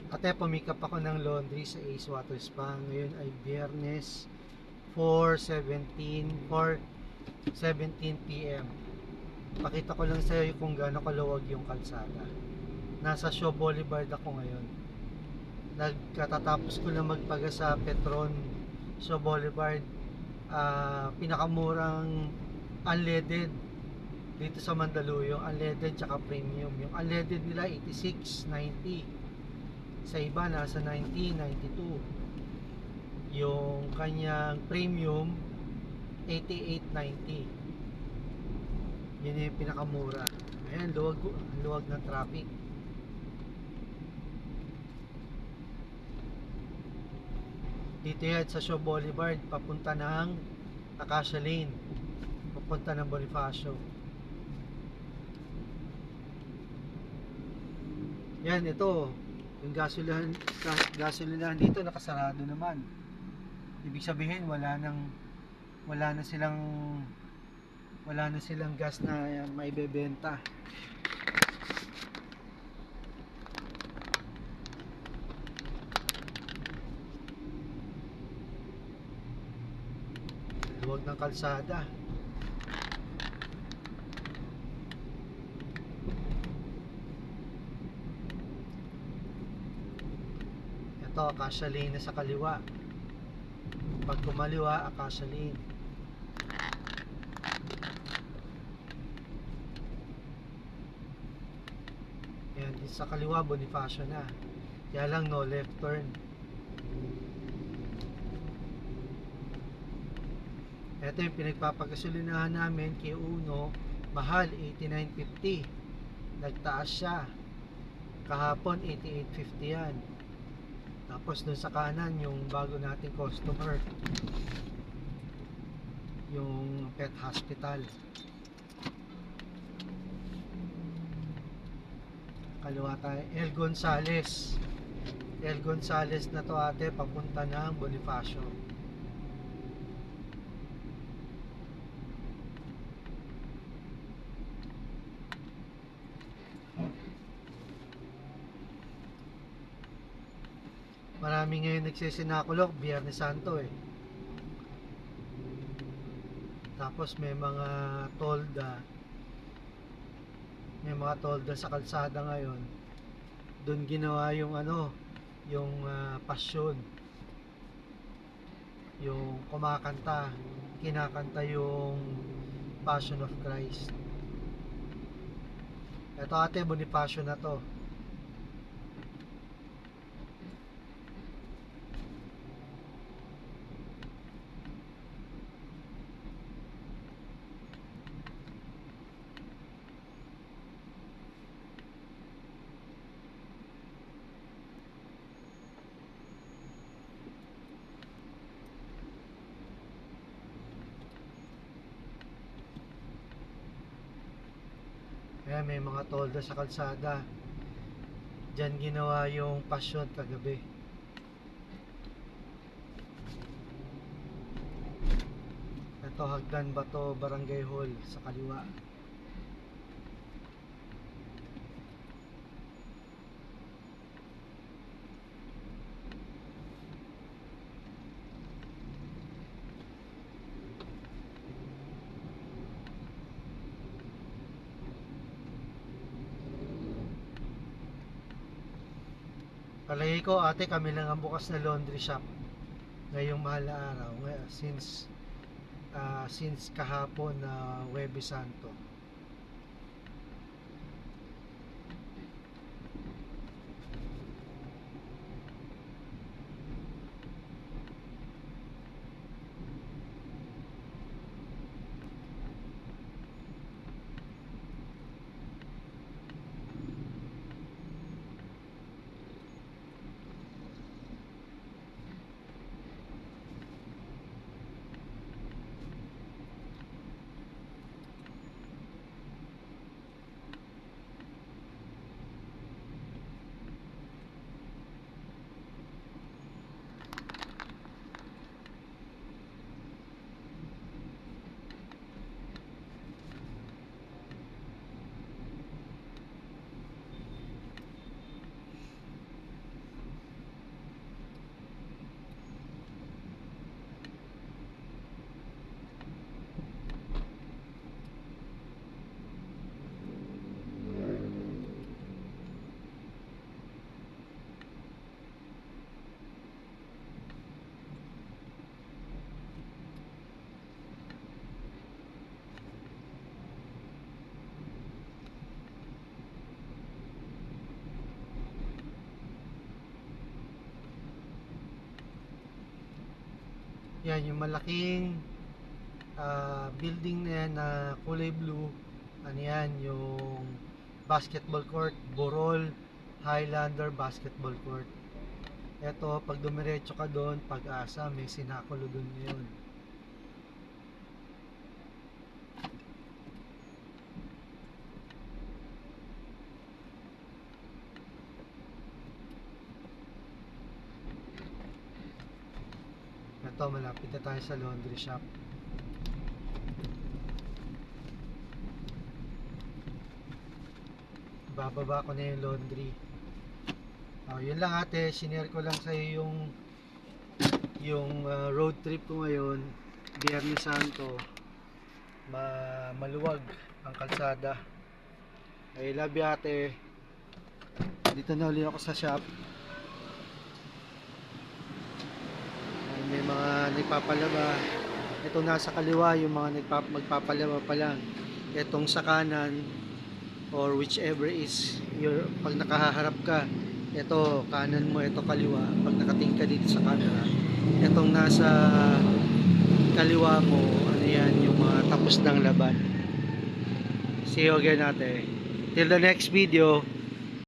Ate, pumikap ako ng laundry sa Ace Water Spa. Ngayon ay Biyernes 4:17 p.m. Pakita ko lang sa iyo kung gaano kaluwag yung kalsada. Nasa Shaw Boulevard ako ngayon. Nagkatatapos ko na magpaga sa Petron Shaw Boulevard. Pinakamurang unleaded dito sa Mandaluyong, unleaded tsaka premium. Yung unleaded nila 86.90, sa iba nasa 90, 92. Yung kanyang premium 88.90. Yun yung pinakamura. Ayan, luwag ng traffic. Dito yan sa Shaw Boulevard, papunta ng Acacia Lane, papunta ng Bonifacio. Yan, ito yung gasolinahan dito nakasarado naman. Ibig sabihin wala na silang gas na maibebenta. Luwag ng kalsada. Ito, Acacia Lane na sa kaliwa. Pag kumaliwa, Acacia Lane. Yan, sa kaliwa, Bonifacio na. Kaya lang no left turn. Ito yung pinagpapagasolinahan namin kay Uno, mahal 89.50. Nagtaas siya. Kahapon 88.50 yan. Tapos dun sa kanan yung bago nating customer, yung pet hospital. Kaliwa tayo, El Gonzales na to ate, papunta ng Bonifacio. Marami ngayon nagsisinakulok, Biyernes Santo eh. Tapos may mga tolda sa kalsada ngayon. Doon ginawa yung pasyon. Yung kinakanta yung Passion of Christ. Ito ate, Bonifacio na to. Kaya may mga tolda sa kalsada. Diyan ginawa yung pasyon kagabi. Ito, Hagdan Bato Barangay Hall sa kaliwa. Palagi ko ate, kami lang ang bukas na laundry shop ngayong mahal na araw, since kahapon na Huwebes Santo. Yan, yung malaking building na yan na kulay blue. Ano yan, yung basketball court, Borol Highlander Basketball Court. Eto, pag dumiretso ka doon, Pag-asa, may sinakulo doon yun. Ito, malapit na tayo sa laundry shop. Bababa ko na yung laundry. Yun lang ate, sinare ko lang sa iyo yung road trip ko ngayon, Biyernes Santo. Maluwag ang kalsada. I love you ate. Dito na ulit ako sa shop. May mga nagpapalaba. Ito nasa kaliwa yung mga magpapalaba pa lang. Itong sa kanan or whichever is your, pag nakaharap ka, ito kanan mo, ito kaliwa. Pag nakatingin ka dito sa camera, itong nasa kaliwa mo, ano yan, yung mga tapos ng laban. See you again ate. Till the next video.